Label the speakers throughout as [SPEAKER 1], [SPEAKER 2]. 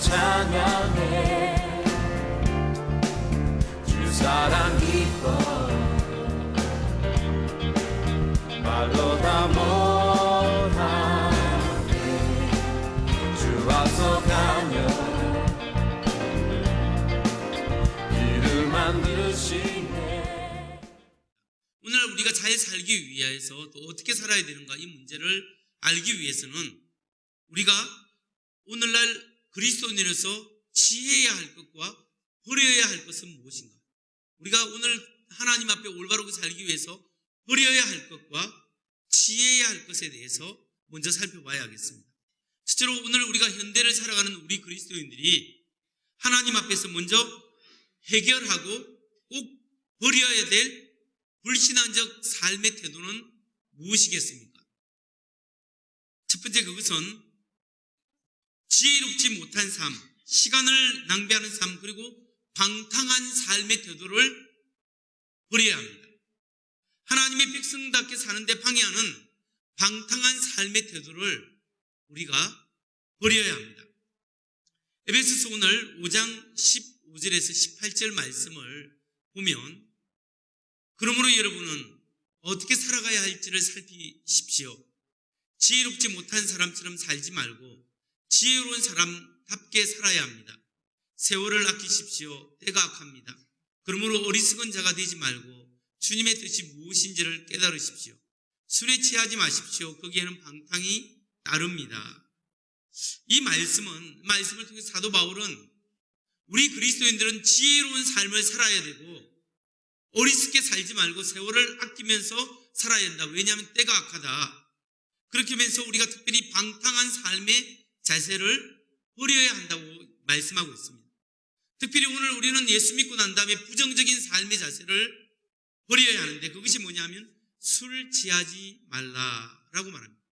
[SPEAKER 1] 찬양해 주 사랑 기뻐 말로 다 못하네 주 앞서 가며 길을 만드시네.
[SPEAKER 2] 오늘 우리가 잘 살기 위해서 또 어떻게 살아야 되는가 이 문제를 알기 위해서는 우리가 오늘날 그리스도인으로서 지혜해야 할 것과 버려야 할 것은 무엇인가? 우리가 오늘 하나님 앞에 올바르게 살기 위해서 버려야 할 것과 지혜해야 할 것에 대해서 먼저 살펴봐야 하겠습니다. 실제로 오늘 우리가 현대를 살아가는 우리 그리스도인들이 하나님 앞에서 먼저 해결하고 꼭 버려야 될 불신앙적 삶의 태도는 무엇이겠습니까? 첫 번째 그것은 지혜롭지 못한 삶, 시간을 낭비하는 삶, 그리고 방탕한 삶의 태도를 버려야 합니다. 하나님의 백성답게 사는데 방해하는 방탕한 삶의 태도를 우리가 버려야 합니다. 에베소서 오늘 5장 15절에서 18절 말씀을 보면 그러므로 여러분은 어떻게 살아가야 할지를 살피십시오. 지혜롭지 못한 사람처럼 살지 말고 지혜로운 사람답게 살아야 합니다. 세월을 아끼십시오. 때가 악합니다. 그러므로 어리석은 자가 되지 말고 주님의 뜻이 무엇인지를 깨달으십시오. 술에 취하지 마십시오. 거기에는 방탕이 따릅니다. 이 말씀을 통해 사도 바울은 우리 그리스도인들은 지혜로운 삶을 살아야 되고 어리석게 살지 말고 세월을 아끼면서 살아야 한다. 왜냐하면 때가 악하다. 그렇게 하면서 우리가 특별히 방탕한 삶의 자세를 버려야 한다고 말씀하고 있습니다. 특별히 오늘 우리는 예수 믿고 난 다음에 부정적인 삶의 자세를 버려야 하는데 그것이 뭐냐면 술 취하지 말라라고 말합니다.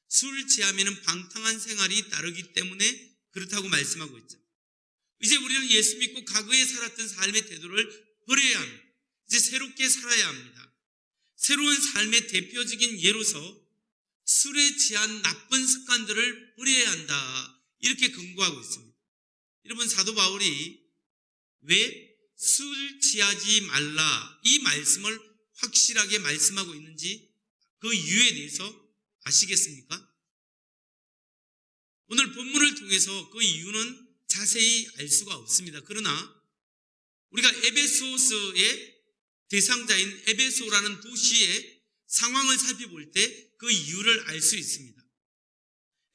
[SPEAKER 2] 술 취하면 방탕한 생활이 따르기 때문에 그렇다고 말씀하고 있죠. 이제 우리는 예수 믿고 과거에 살았던 삶의 태도를 버려야 합니다. 이제 새롭게 살아야 합니다. 새로운 삶의 대표적인 예로서 술에 취한 나쁜 습관들을 버려야 한다. 이렇게 권고하고 있습니다. 여러분 사도 바울이 왜 술 취하지 말라 이 말씀을 확실하게 말씀하고 있는지 그 이유에 대해서 아시겠습니까? 오늘 본문을 통해서 그 이유는 자세히 알 수가 없습니다. 그러나 우리가 에베소서의 대상자인 에베소라는 도시의 상황을 살펴볼 때 그 이유를 알 수 있습니다.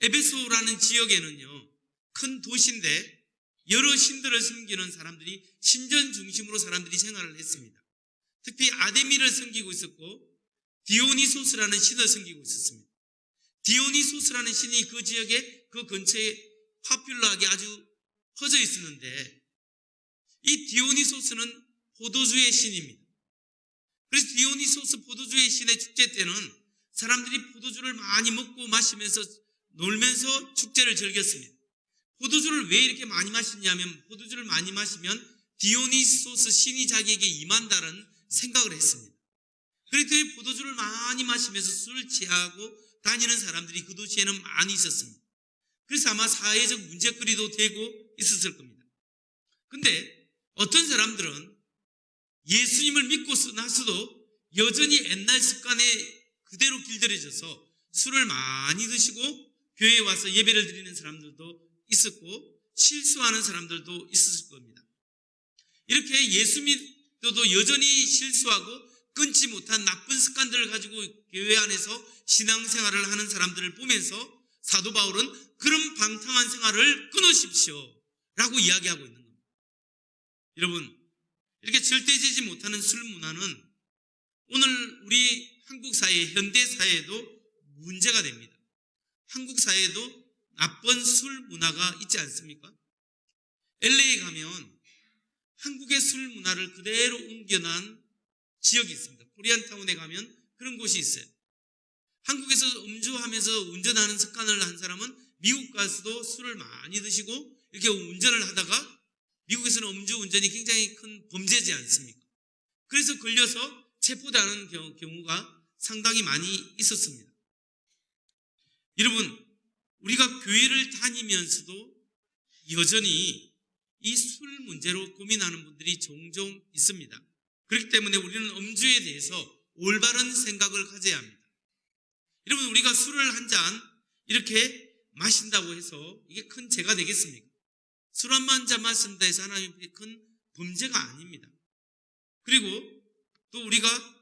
[SPEAKER 2] 에베소라는 지역에는요, 큰 도시인데 여러 신들을 섬기는 사람들이 신전 중심으로 사람들이 생활을 했습니다. 특히 아데미를 섬기고 있었고 디오니소스라는 신을 섬기고 있었습니다. 디오니소스라는 신이 그 지역에 그 근처에 파퓰러하게 아주 퍼져 있었는데 이 디오니소스는 포도주의 신입니다. 그래서 디오니소스 포도주의 신의 축제 때는 사람들이 포도주를 많이 먹고 마시면서 놀면서 축제를 즐겼습니다. 포도주를 왜 이렇게 많이 마시냐면 포도주를 많이 마시면 디오니소스 신이 자기에게 임한다는 생각을 했습니다. 그래서 포도주를 많이 마시면서 술을 취하고 다니는 사람들이 그 도시에는 많이 있었습니다. 그래서 아마 사회적 문제거리도 되고 있었을 겁니다. 근데 어떤 사람들은 예수님을 믿고 나서도 여전히 옛날 습관에 그대로 길들여져서 술을 많이 드시고 교회에 와서 예배를 드리는 사람들도 있었고 실수하는 사람들도 있었을 겁니다. 이렇게 예수 믿어도 여전히 실수하고 끊지 못한 나쁜 습관들을 가지고 교회 안에서 신앙생활을 하는 사람들을 보면서 사도 바울은 그런 방탕한 생활을 끊으십시오 라고 이야기하고 있는 겁니다. 여러분, 이렇게 절대지지 못하는 술 문화는 오늘 우리 한국 사회, 현대 사회에도 문제가 됩니다. 한국 사회에도 나쁜 술 문화가 있지 않습니까? LA 가면 한국의 술 문화를 그대로 옮겨난 지역이 있습니다. 코리안타운에 가면 그런 곳이 있어요. 한국에서 음주하면서 운전하는 습관을 한 사람은 미국 가서도 술을 많이 드시고 이렇게 운전을 하다가 미국에서는 음주 운전이 굉장히 큰 범죄지 않습니까? 그래서 걸려서 체포당하는 경우가 상당히 많이 있었습니다. 여러분, 우리가 교회를 다니면서도 여전히 이 술 문제로 고민하는 분들이 종종 있습니다. 그렇기 때문에 우리는 음주에 대해서 올바른 생각을 가져야 합니다. 여러분, 우리가 술을 한 잔 이렇게 마신다고 해서 이게 큰 죄가 되겠습니까? 술 한 잔 마신다 해서 하나님께 큰 범죄가 아닙니다. 그리고 또 우리가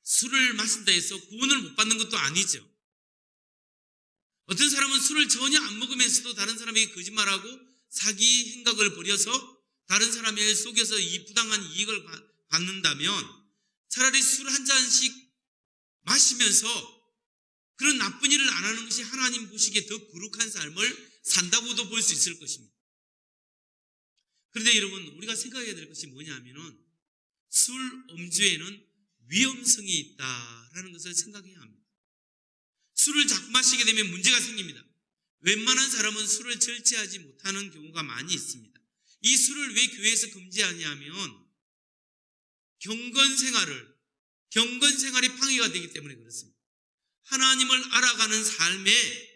[SPEAKER 2] 술을 마신다 해서 구원을 못 받는 것도 아니죠. 어떤 사람은 술을 전혀 안 먹으면서도 다른 사람에게 거짓말하고 사기 행각을 벌여서 다른 사람에게 속여서 이 부당한 이익을 받는다면 차라리 술 한 잔씩 마시면서 그런 나쁜 일을 안 하는 것이 하나님 보시기에 더 거룩한 삶을 산다고도 볼 수 있을 것입니다. 그런데 여러분, 우리가 생각해야 될 것이 뭐냐면은 술 음주에는 위험성이 있다라는 것을 생각해야 합니다. 술을 자꾸 마시게 되면 문제가 생깁니다. 웬만한 사람은 술을 절제하지 못하는 경우가 많이 있습니다. 이 술을 왜 교회에서 금지하냐면 경건 생활이 방해가 되기 때문에 그렇습니다. 하나님을 알아가는 삶에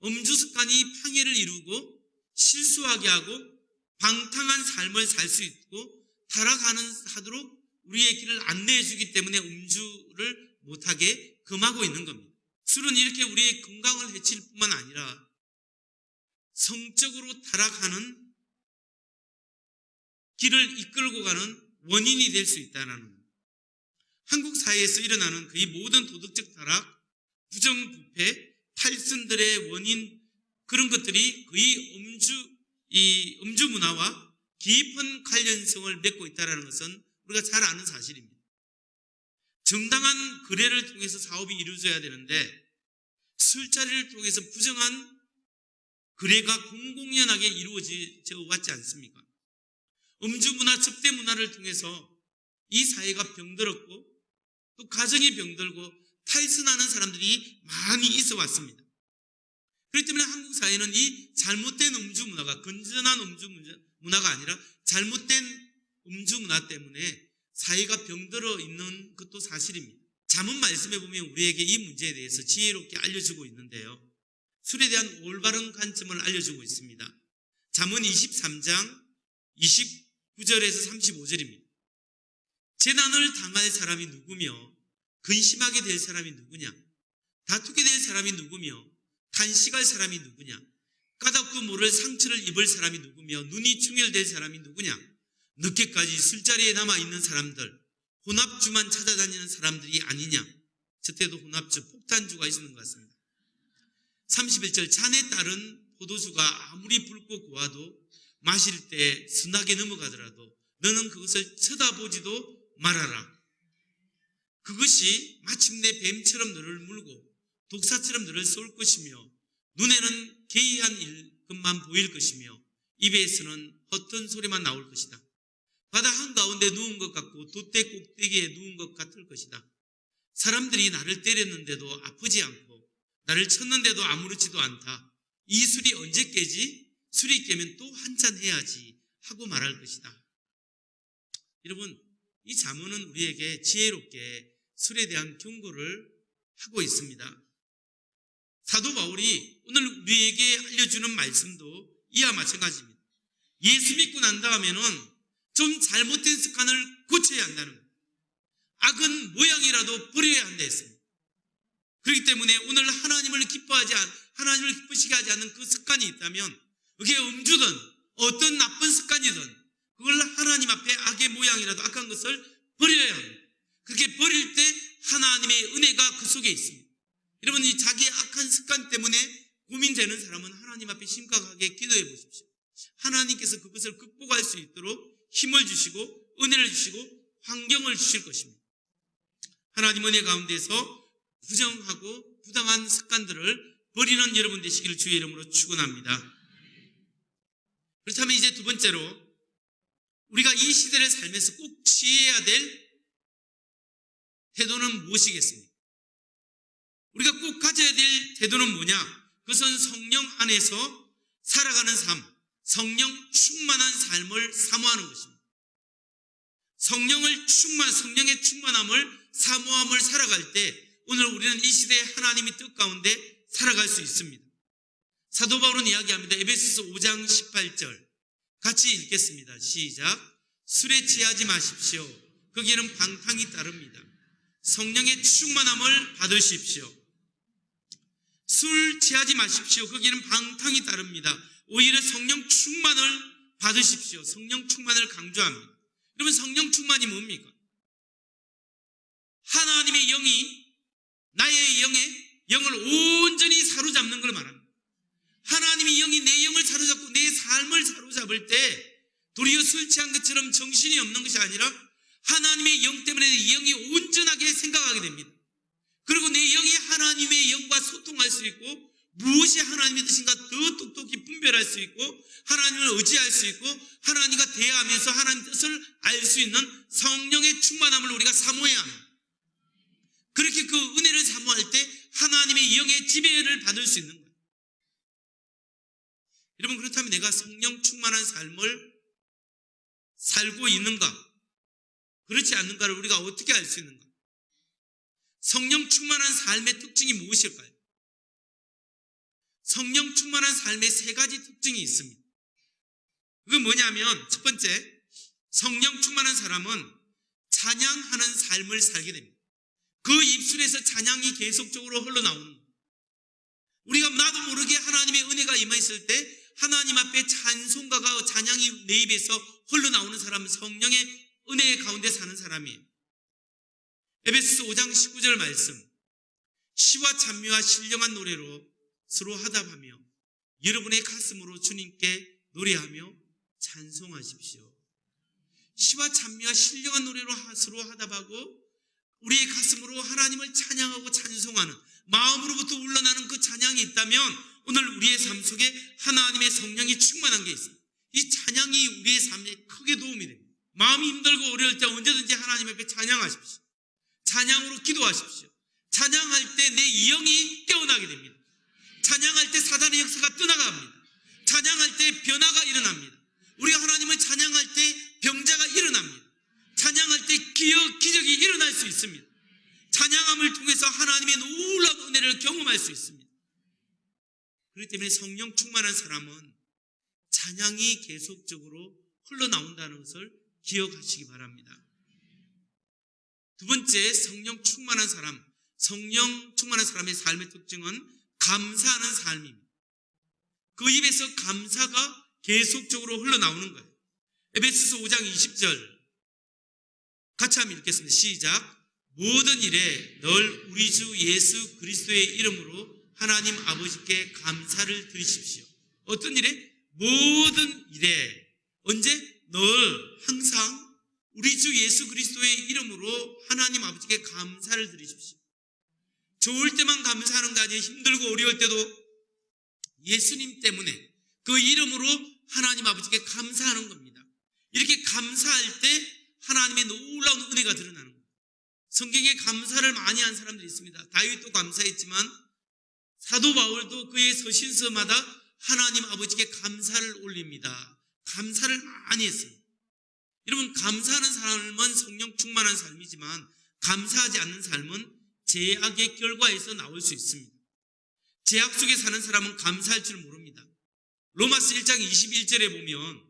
[SPEAKER 2] 음주 습관이 방해를 이루고 실수하게 하고 방탕한 삶을 살 수 있고 타락하도록 우리의 길을 안내해 주기 때문에 음주를 못하게 금하고 있는 겁니다. 술은 이렇게 우리의 건강을 해칠 뿐만 아니라 성적으로 타락하는 길을 이끌고 가는 원인이 될 수 있다는 겁니다. 한국 사회에서 일어나는 거의 모든 도덕적 타락, 부정부패, 탈선들의 원인, 그런 것들이 거의 음주 문화와 깊은 관련성을 맺고 있다는 것은 우리가 잘 아는 사실입니다. 정당한 거래를 통해서 사업이 이루어져야 되는데 술자리를 통해서 부정한 거래가 공공연하게 이루어져 왔지 않습니까? 음주 문화, 접대 문화를 통해서 이 사회가 병들었고 또 가정이 병들고 탈선하는 사람들이 많이 있어 왔습니다. 그렇기 때문에 한국 사회는 이 잘못된 음주 문화가, 건전한 음주 문화가 아니라 잘못된 음주 문화 때문에 사회가 병들어 있는 것도 사실입니다. 잠언 말씀에 보면 우리에게 이 문제에 대해서 지혜롭게 알려주고 있는데요. 술에 대한 올바른 관점을 알려주고 있습니다. 잠언 23장 29절에서 35절입니다. 재난을 당할 사람이 누구며 근심하게 될 사람이 누구냐? 다투게 될 사람이 누구며 간식할 사람이 누구냐? 까닭도 모를 상처를 입을 사람이 누구며 눈이 충혈될 사람이 누구냐? 늦게까지 술자리에 남아있는 사람들, 혼합주만 찾아다니는 사람들이 아니냐? 저때도 혼합주, 폭탄주가 있는 것 같습니다. 31절, 잔에 따른 포도주가 아무리 붉고 고와도 마실 때 순하게 넘어가더라도 너는 그것을 쳐다보지도 말아라. 그것이 마침내 뱀처럼 너를 물고 독사처럼 너를 쏠 것이며 눈에는 개의한 것만 보일 것이며 입에서는 헛된 소리만 나올 것이다. 바다 한가운데 누운 것 같고 돛대 꼭대기에 누운 것 같을 것이다. 사람들이 나를 때렸는데도 아프지 않고 나를 쳤는데도 아무렇지도 않다. 이 술이 언제 깨지? 술이 깨면 또 한잔 해야지 하고 말할 것이다. 여러분, 이 잠언은 우리에게 지혜롭게 술에 대한 경고를 하고 있습니다. 사도 바울이 오늘 우리에게 알려주는 말씀도 이와 마찬가지입니다. 예수 믿고 난 다음에는 좀 잘못된 습관을 고쳐야 한다는 거예요. 악은 모양이라도 버려야 한다 했습니다. 그렇기 때문에 오늘 하나님을 기쁘시게 하지 않는 그 습관이 있다면 그게 음주든 어떤 나쁜 습관이든 그걸 하나님 앞에 악의 모양이라도 악한 것을 버려야 합니다. 그렇게 버릴 때 하나님의 은혜가 그 속에 있습니다. 여러분, 이 자기의 악한 습관 때문에 고민되는 사람은 하나님 앞에 심각하게 기도해 보십시오. 하나님께서 그것을 극복할 수 있도록 힘을 주시고 은혜를 주시고 환경을 주실 것입니다. 하나님 은혜 가운데서 부정하고 부당한 습관들을 버리는 여러분 되시기를 주의 이름으로 축원합니다. 그렇다면 이제 두 번째로 우리가 이 시대를 살면서 꼭 취해야 될 태도는 무엇이겠습니까? 우리가 꼭 가져야 될 태도는 뭐냐? 그것은 성령 안에서 살아가는 삶, 성령 충만한 삶을 사모하는 것입니다. 성령의 충만함을 사모함을 살아갈 때 오늘 우리는 이 시대에 하나님의 뜻 가운데 살아갈 수 있습니다. 사도 바울은 이야기합니다. 에베소서 5장 18절 같이 읽겠습니다. 시작. 술에 취하지 마십시오. 거기에는 방탕이 따릅니다. 성령의 충만함을 받으십시오. 술 취하지 마십시오. 거기에는 방탕이 따릅니다. 오히려 성령 충만을 받으십시오. 성령 충만을 강조합니다. 여러분, 성령 충만이 뭡니까? 하나님의 영이 나의 영을 온전히 사로잡는 걸 말합니다. 하나님의 영이 내 영을 사로잡고 내 삶을 사로잡을 때 도리어 술 취한 것처럼 정신이 없는 것이 아니라 하나님의 영 때문에 내 영이 온전하게 생각하게 됩니다. 그리고 내 영이 하나님의 영과 소통할 수 있고 무엇이 하나님의 뜻인가 더 똑똑히 분별할 수 있고 하나님을 의지할 수 있고 하나님과 대화하면서 하나님의 뜻을 알 수 있는 성령의 충만함을 우리가 사모해야 합니다. 그렇게 그 은혜를 사모할 때 하나님의 영의 지배를 받을 수 있는 거예요. 여러분, 그렇다면 내가 성령 충만한 삶을 살고 있는가? 그렇지 않는가를 우리가 어떻게 알 수 있는가? 성령 충만한 삶의 특징이 무엇일까요? 성령 충만한 삶의 세 가지 특징이 있습니다. 그건 뭐냐면 첫 번째, 성령 충만한 사람은 찬양하는 삶을 살게 됩니다. 그 입술에서 찬양이 계속적으로 흘러나오는 거예요. 우리가 나도 모르게 하나님의 은혜가 임했을 때 하나님 앞에 찬송가가 찬양이 내 입에서 흘러나오는 사람은 성령의 은혜 가운데 사는 사람이에요. 에베소서 5장 19절 말씀, 시와 찬미와 신령한 노래로 서로 화답하며 여러분의 가슴으로 주님께 노래하며 찬송하십시오. 시와 찬미와 신령한 노래로 서로 화답하고 우리의 가슴으로 하나님을 찬양하고 찬송하는 마음으로부터 울러나는 그 찬양이 있다면 오늘 우리의 삶 속에 하나님의 성령이 충만한 게 있습니다. 이 찬양이 우리의 삶에 크게 도움이 됩니다. 마음이 힘들고 어려울 때 언제든지 하나님 앞에 찬양하십시오. 찬양으로 기도하십시오. 찬양할 때 내 영이 깨어나게 됩니다. 찬양할 때 사단의 역사가 떠나갑니다. 찬양할 때 변화가 일어납니다. 우리가 하나님을 찬양할 때 병자가 일어납니다. 찬양할 때 기적이 일어날 수 있습니다. 찬양함을 통해서 하나님의 놀라운 은혜를 경험할 수 있습니다. 그렇기 때문에 성령 충만한 사람은 찬양이 계속적으로 흘러나온다는 것을 기억하시기 바랍니다. 두 번째, 성령 충만한 사람의 삶의 특징은 감사하는 삶입니다. 그 입에서 감사가 계속적으로 흘러나오는 거예요. 에베소서 5장 20절 같이 한번 읽겠습니다. 시작. 모든 일에 늘 우리 주 예수 그리스도의 이름으로 하나님 아버지께 감사를 드리십시오. 어떤 일에? 모든 일에. 언제? 늘 항상 우리 주 예수 그리스도의 이름으로 하나님 아버지께 감사를 드리십시오. 좋을 때만 감사하는 게 아니에요. 힘들고 어려울 때도 예수님 때문에 그 이름으로 하나님 아버지께 감사하는 겁니다. 이렇게 감사할 때 하나님의 놀라운 은혜가 드러나는 거예요. 성경에 감사를 많이 한 사람들이 있습니다. 다윗도 감사했지만 사도 바울도 그의 서신서마다 하나님 아버지께 감사를 올립니다. 감사를 많이 했습니다. 여러분, 감사하는 삶은 성령 충만한 삶이지만 감사하지 않는 삶은 죄악의 결과에서 나올 수 있습니다. 죄악 속에 사는 사람은 감사할 줄 모릅니다. 로마서 1장 21절에 보면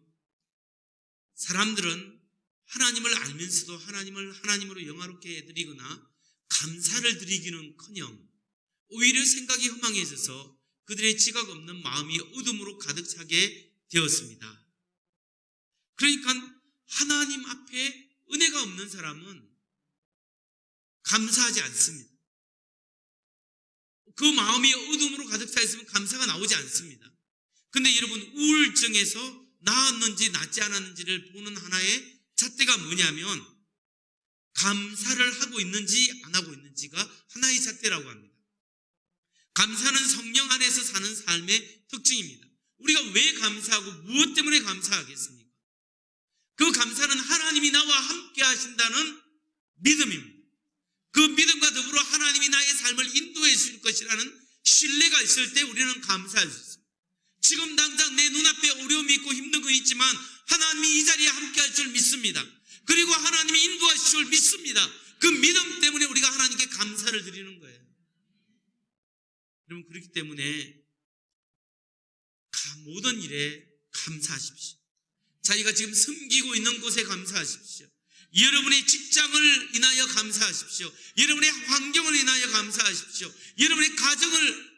[SPEAKER 2] 사람들은 하나님을 알면서도 하나님을 하나님으로 영화롭게 해드리거나 감사를 드리기는커녕 오히려 생각이 허망해져서 그들의 지각 없는 마음이 어둠으로 가득 차게 되었습니다. 그러니까 하나님 앞에 은혜가 없는 사람은 감사하지 않습니다. 그 마음이 어둠으로 가득 차 있으면 감사가 나오지 않습니다. 근데 여러분, 우울증에서 나았는지 낫지 않았는지를 보는 하나의 잣대가 뭐냐면 감사를 하고 있는지 안 하고 있는지가 하나의 잣대라고 합니다. 감사는 성령 안에서 사는 삶의 특징입니다. 우리가 왜 감사하고 무엇 때문에 감사하겠습니까? 그 감사는 하나님이 나와 함께 하신다는 믿음입니다. 그 믿음과 더불어 하나님이 나의 삶을 인도해 줄 것이라는 신뢰가 있을 때 우리는 감사할 수 있습니다. 지금 당장 내 눈앞에 어려움이 있고 힘든 거 있지만 하나님이 이 자리에 함께 할 줄 믿습니다. 그리고 하나님이 인도하실 줄 믿습니다. 그 믿음 때문에 우리가 하나님께 감사를 드리는 거예요. 여러분, 그렇기 때문에 모든 일에 감사하십시오. 자기가 지금 섬기고 있는 곳에 감사하십시오. 여러분의 직장을 인하여 감사하십시오. 여러분의 환경을 인하여 감사하십시오. 여러분의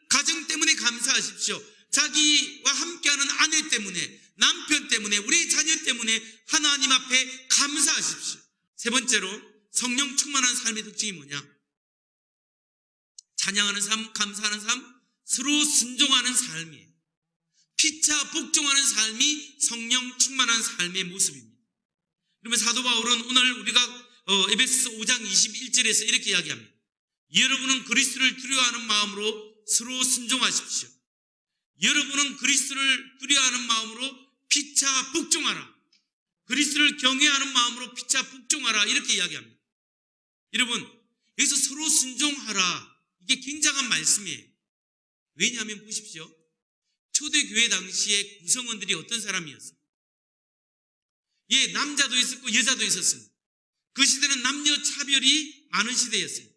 [SPEAKER 2] 가정 때문에 감사하십시오. 자기와 함께하는 아내 때문에, 남편 때문에, 우리 자녀 때문에 하나님 앞에 감사하십시오. 세 번째로 성령 충만한 삶의 특징이 뭐냐? 찬양하는 삶, 감사하는 삶, 서로 순종하는 삶이에요. 피차 복종하는 삶이 성령 충만한 삶의 모습입니다. 그러면 사도 바울은 오늘 우리가 에베소서 5장 21절에서 이렇게 이야기합니다. 여러분은 그리스도를 두려워하는 마음으로 서로 순종하십시오. 여러분은 그리스도를 두려워하는 마음으로 피차 복종하라. 그리스도를 경외하는 마음으로 피차 복종하라. 이렇게 이야기합니다. 여러분, 여기서 서로 순종하라. 이게 굉장한 말씀이에요. 왜냐하면 보십시오. 초대교회 당시에 구성원들이 어떤 사람이었어요? 예, 남자도 있었고 여자도 있었습니다. 그 시대는 남녀 차별이 많은 시대였어요.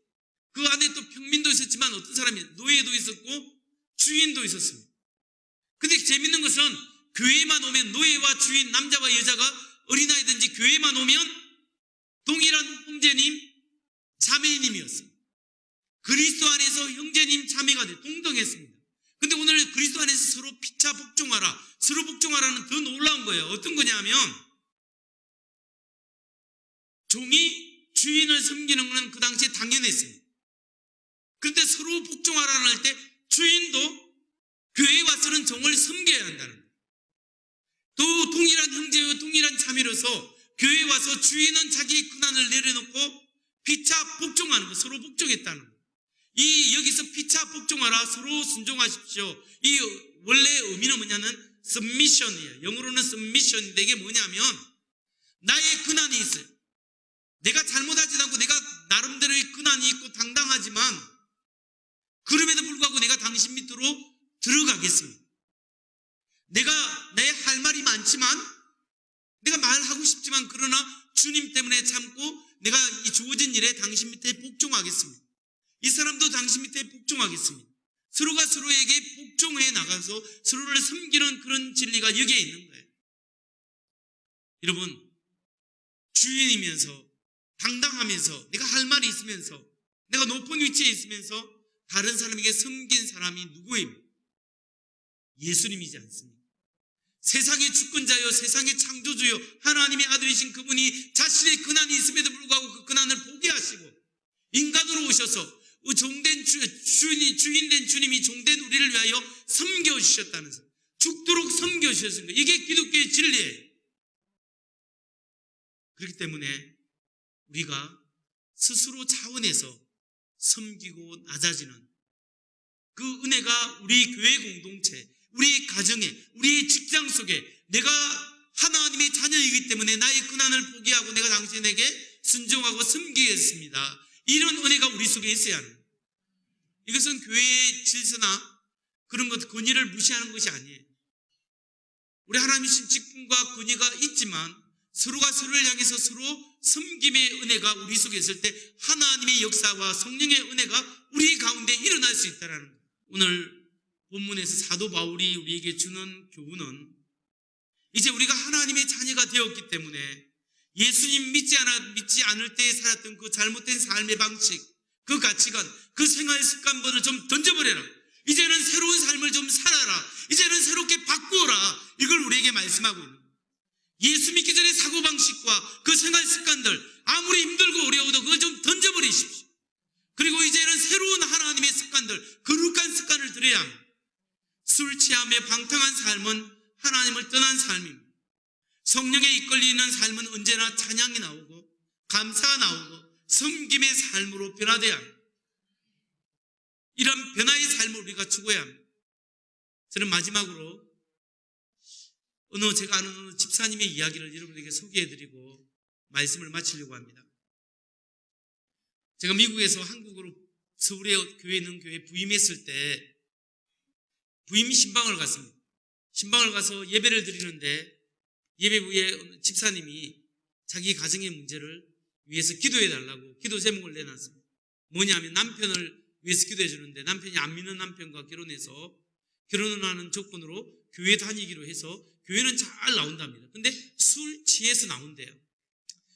[SPEAKER 2] 그 안에 또 평민도 있었지만 어떤 사람이 노예도 있었고 주인도 있었습니다. 근데 재밌는 것은 교회만 오면 노예와 주인, 남자와 여자가 어린아이든지 교회만 오면 동일한 형제님, 자매님이었습니다. 그리스도 안에서 형제님, 자매가 동등했습니다. 근데 오늘 그리스도 안에서 서로 피차 복종하라. 서로 복종하라는 더 놀라운 거예요. 어떤 거냐면 종이 주인을 섬기는 것은 그 당시에 당연했습니다. 그런데 서로 복종하라는 할 때 주인도 교회에 와서는 종을 섬겨야 한다는 거예요. 또 동일한 형제와 동일한 자매로서 교회에 와서 주인은 자기 근한을 내려놓고 피차 복종하는 거, 서로 복종했다는 거예요. 이 여기서 피차 복종하라, 서로 순종하십시오. 이 원래 의미는 뭐냐면 submission이에요. 영어로는 submission인데 이게 뭐냐면 나의 근한이 있어요. 내가 잘못하지 않고 내가 나름대로의 근한이 있고 당당하지만 그럼에도 불구하고 내가 당신 밑으로 들어가겠습니다. 내가 내 할 말이 많지만 내가 말하고 싶지만 그러나 주님 때문에 참고 내가 이 주어진 일에 당신 밑에 복종하겠습니다. 이 사람도 당신 밑에 복종하겠습니다. 서로가 서로에게 복종해 나가서 서로를 섬기는 그런 진리가 여기에 있는 거예요. 여러분, 주인이면서 당당하면서 내가 할 말이 있으면서 내가 높은 위치에 있으면서 다른 사람에게 섬긴 사람이 누구입니까? 예수님이지 않습니까? 세상의 주권자요, 세상의 창조주요, 하나님의 아들이신 그분이 자신의 근한이 있음에도 불구하고 그 근한을 포기하시고 인간으로 오셔서 주인된 주님이 종된 우리를 위하여 섬겨주셨다면서 죽도록 섬겨주셨습니다. 이게 기독교의 진리예요. 그렇기 때문에 우리가 스스로 차원에서 섬기고 낮아지는 그 은혜가 우리 교회 공동체, 우리의 가정에, 우리의 직장 속에 내가 하나님의 자녀이기 때문에 나의 근한을 포기하고 내가 당신에게 순종하고 섬기겠습니다. 이런 은혜가 우리 속에 있어야 하는 거예요. 이것은 교회의 질서나 그런 것, 권위를 무시하는 것이 아니에요. 우리 하나님이신 직분과 권위가 있지만 서로가 서로를 향해서 서로 섬김의 은혜가 우리 속에 있을 때 하나님의 역사와 성령의 은혜가 우리 가운데 일어날 수 있다는 거예요. 오늘 본문에서 사도 바울이 우리에게 주는 교훈은 이제 우리가 하나님의 자녀가 되었기 때문에 예수님 믿지 않을 때에 살았던 그 잘못된 삶의 방식, 그 가치관, 그 생활 습관들을 좀 던져버려라. 이제는 새로운 삶을 좀 살아라. 이제는 새롭게 바꾸어라. 이걸 우리에게 말씀하고 있는 거예요. 예수 믿기 전에 사고방식과 그 생활 습관들 아무리 힘들고 어려워도 그걸 좀 던져버리십시오. 그리고 이제는 새로운 하나님의 습관들, 거룩한 습관을 들여야 합니다. 술 취하며 방탕한 삶은 하나님을 떠난 삶입니다. 성령에 이끌리는 삶은 언제나 찬양이 나오고 감사가 나오고 섬김의 삶으로 변화돼야 합니다. 이런 변화의 삶을 우리가 추구해야 합니다. 저는 마지막으로 제가 아는 어느 집사님의 이야기를 여러분에게 소개해드리고 말씀을 마치려고 합니다. 제가 미국에서 한국으로 서울에 교회에 있는 교회에 부임했을 때 부임 신방을 갔습니다. 신방을 가서 예배를 드리는데 예배 후에 집사님이 자기 가정의 문제를 위해서 기도해 달라고 기도 제목을 내놨습니다. 뭐냐면 남편을 위해서 기도해 주는데 남편이 안 믿는 남편과 결혼해서 결혼을 하는 조건으로 교회 다니기로 해서 교회는 잘 나온답니다. 근데 술 취해서 나온대요.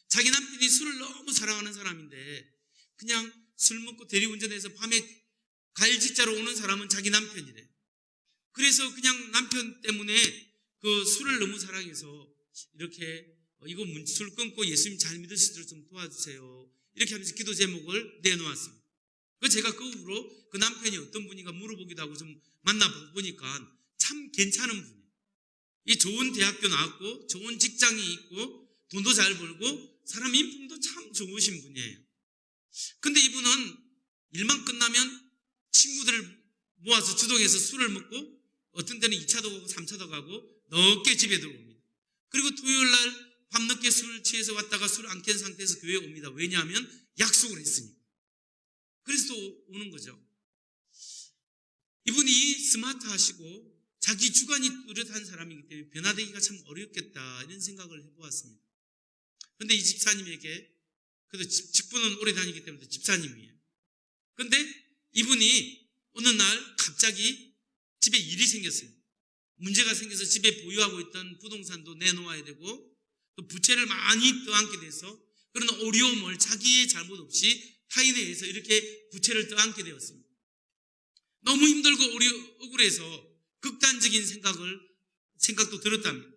[SPEAKER 2] 자기 남편이 술을 너무 사랑하는 사람인데 그냥 술 먹고 대리운전해서 밤에 갈짓자로 오는 사람은 자기 남편이래. 그래서 그냥 남편 때문에 그 술을 너무 사랑해서 이렇게 이거 술 끊고 예수님 잘 믿을 수 있도록 좀 도와주세요. 이렇게 하면서 기도 제목을 내놓았습니다. 그 제가 그 후로 그 남편이 어떤 분인가 물어보기도 하고 좀 만나보니까 참 괜찮은 분이에요. 이 좋은 대학교 나왔고 좋은 직장이 있고 돈도 잘 벌고 사람 인품도 참 좋으신 분이에요. 근데 이분은 일만 끝나면 친구들을 모아서 주동해서 술을 먹고 어떤 때는 2차도 가고 3차도 가고 늦게 집에 들어옵니다. 그리고 토요일 날 밤늦게 술 취해서 왔다가 술 안 깬 상태에서 교회에 옵니다. 왜냐하면 약속을 했으니까. 그래서 또 오는 거죠. 이분이 스마트하시고 자기 주관이 뚜렷한 사람이기 때문에 변화되기가 참 어렵겠다 이런 생각을 해보았습니다. 그런데 이 집사님에게 그래도 직분은 오래 다니기 때문에 집사님이에요. 그런데 이분이 어느 날 갑자기 집에 일이 생겼어요. 문제가 생겨서 집에 보유하고 있던 부동산도 내놓아야 되고 또 부채를 많이 떠안게 돼서 그런 어려움을 자기의 잘못 없이 타인에 의해서 이렇게 부채를 떠안게 되었습니다. 너무 힘들고 억울해서 극단적인 생각도 들었답니다.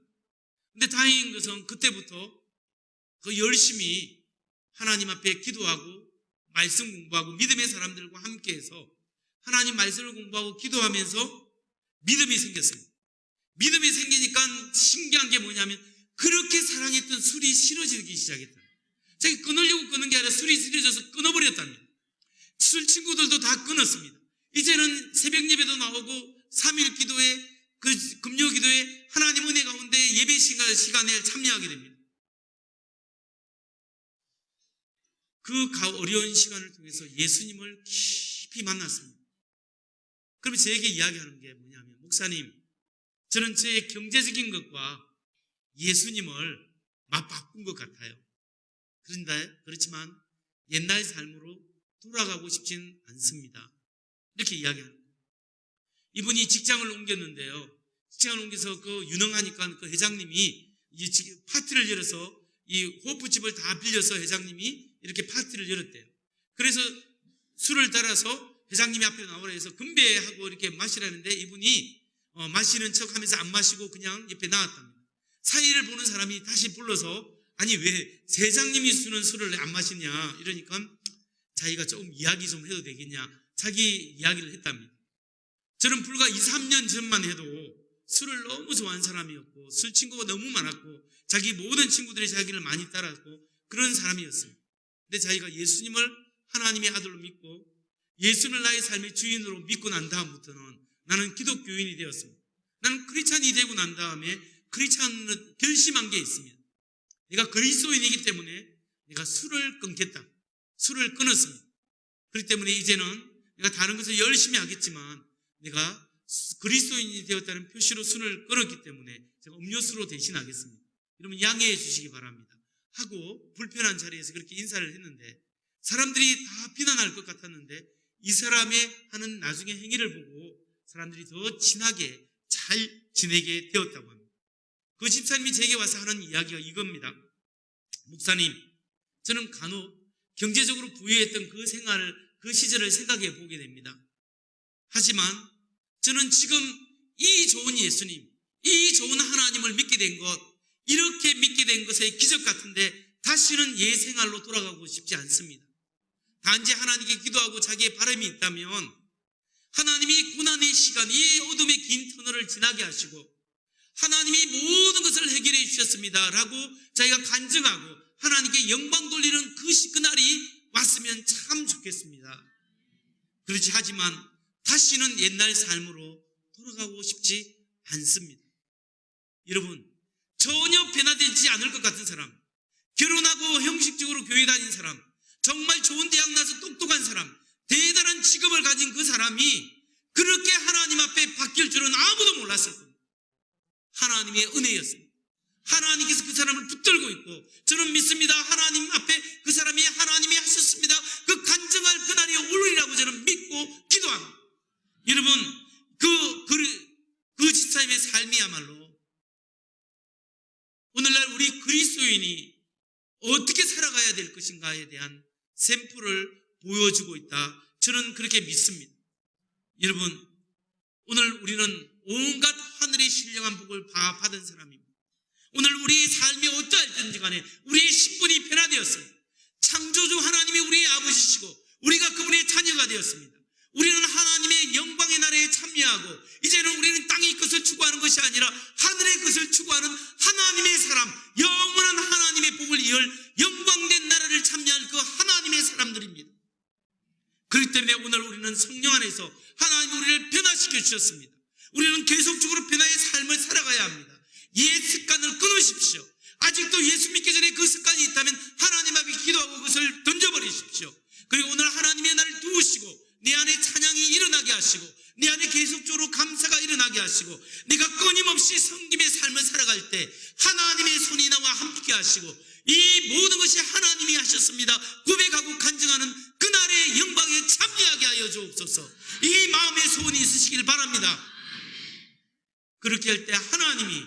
[SPEAKER 2] 근데 다행인 것은 그때부터 그 열심히 하나님 앞에 기도하고 말씀 공부하고 믿음의 사람들과 함께해서 하나님 말씀을 공부하고 기도하면서 믿음이 생겼습니다. 믿음이 생기니까 신기한 게 뭐냐면 그렇게 사랑했던 술이 싫어지기 시작했다. 자기 끊으려고 끊은 게 아니라 술이 싫어져서 끊어버렸답니다. 술 친구들도 다 끊었습니다. 이제는 새벽 예배도 나오고 3일 기도에 그 금요 기도에 하나님 은혜 가운데 예배 시간에 참여하게 됩니다. 그 어려운 시간을 통해서 예수님을 깊이 만났습니다. 그러면 저에게 이야기하는 게 뭐냐면 목사님, 저는 저의 경제적인 것과 예수님을 맞바꾼 것 같아요. 그렇지만 옛날 삶으로 돌아가고 싶진 않습니다. 이렇게 이야기합니다. 이분이 직장을 옮겼는데요. 직장을 옮겨서 그 유능하니까 그 회장님이 파티를 열어서 이 호프집을 다 빌려서 회장님이 이렇게 파티를 열었대요. 그래서 술을 따라서 회장님이 앞에 나오라 해서 건배하고 이렇게 마시라는데 이분이 마시는 척 하면서 안 마시고 그냥 옆에 나왔답니다. 사이를 보는 사람이 다시 불러서 아니 왜 회장님이 쓰는 술을 안 마시냐 이러니까 자기가 조금 이야기 좀 해도 되겠냐 자기 이야기를 했답니다. 저는 불과 2, 3년 전만 해도 술을 너무 좋아하는 사람이었고 술 친구가 너무 많았고 자기 모든 친구들이 자기를 많이 따랐고 그런 사람이었습니다. 근데 자기가 예수님을 하나님의 아들로 믿고 예수를 나의 삶의 주인으로 믿고 난 다음부터는 나는 기독교인이 되었습니다. 나는 크리스찬이 되고 난 다음에 크리스찬을 결심한 게 있습니다. 내가 그리스도인이기 때문에 내가 술을 끊겠다. 술을 끊었습니다. 그렇기 때문에 이제는 내가 다른 것을 열심히 하겠지만 내가 그리스도인이 되었다는 표시로 술을 끊었기 때문에 제가 음료수로 대신하겠습니다. 여러분 양해해 주시기 바랍니다. 하고 불편한 자리에서 그렇게 인사를 했는데 사람들이 다 비난할 것 같았는데 이 사람의 하는 나중에 행위를 보고 사람들이 더 친하게 잘 지내게 되었다고 합니다. 그 집사님이 제게 와서 하는 이야기가 이겁니다. 목사님, 저는 간혹 경제적으로 부유했던 그 시절을 생각해 보게 됩니다. 하지만 저는 지금 이 좋은 예수님, 이 좋은 하나님을 믿게 된 것, 이렇게 믿게 된 것의 기적 같은데 다시는 옛 생활로 돌아가고 싶지 않습니다. 단지 하나님께 기도하고 자기의 바람이 있다면 하나님이 고난의 시간, 이 어둠의 긴 터널을 지나게 하시고 하나님이 모든 것을 해결해 주셨습니다 라고 자기가 간증하고 하나님께 영광 돌리는 그날이 왔으면 참 좋겠습니다. 그렇지 하지만 다시는 옛날 삶으로 돌아가고 싶지 않습니다. 여러분, 전혀 변화되지 않을 것 같은 사람, 결혼하고 형식적으로 교회 다닌 사람, 정말 좋은 대학 나서 똑똑한 사람, 대단한 직업을 가진 그 사람이 그렇게 하나님 앞에 바뀔 줄은 아무도 몰랐을 겁니다. 하나님의 은혜였습니다. 하나님께서 그 사람을 붙들고 있고, 저는 믿습니다. 하나님 앞에 그 사람이 하나님이 하셨습니다. 그 간증할 그날이 오르리라고 저는 믿고 기도합니다. 여러분, 그 집사님의 삶이야말로 오늘날 우리 그리스도인이 어떻게 살아가야 될 것인가에 대한 샘플을 보여주고 있다. 저는 그렇게 믿습니다. 여러분, 오늘 우리는 온갖 하늘의 신령한 복을 받은 사람입니다. 오늘 우리 삶이 어떠할든지 간에 우리의 신분이 변화되었습니다. 창조주 하나님이 우리의 아버지시고 우리가 그분의 자녀가 되었습니다. 우리는 하나님의 영광의 나라에 참여하고 이제는 우리는 땅의 것을 추구하는 것이 아니라 하늘의 것을 추구하는 하나님의 사람, 영원한 하나님의 복을 이을 영광된 나라를 참여할 그 하나님의 사람들입니다. 그렇기 때문에 오늘 우리는 성령 안에서 하나님 우리를 변화시켜 주셨습니다. 우리는 계속적으로 변화의 삶을 살아가야 합니다. 옛 습관을 끊으십시오. 아직도 예수 믿기 전에 그 습관이 있다면 하나님 앞에 기도하고 그것을 던져버리십시오. 그리고 오늘 하나님의 나를 두시고 내 안에 찬양이 일어나게 하시고 내 안에 계속적으로 감사가 일어나게 하시고 내가 끊임없이 섬김의 삶을 살아갈 때 하나님의 손이 나와 함께 하시고 이 모든 것이 하나님이 하셨습니다 고백하고 간증하는 그날의 영광에 참여하게 하여 주옵소서. 이 마음의 소원이 있으시길 바랍니다. 그렇게 할 때 하나님이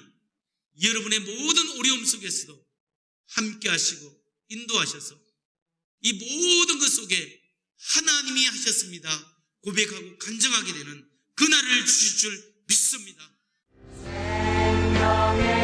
[SPEAKER 2] 여러분의 모든 어려움 속에서도 함께 하시고 인도하셔서 이 모든 것 속에 하나님이 하셨습니다 고백하고 간증하게 되는 그날을 주실 줄 믿습니다.
[SPEAKER 3] 생명의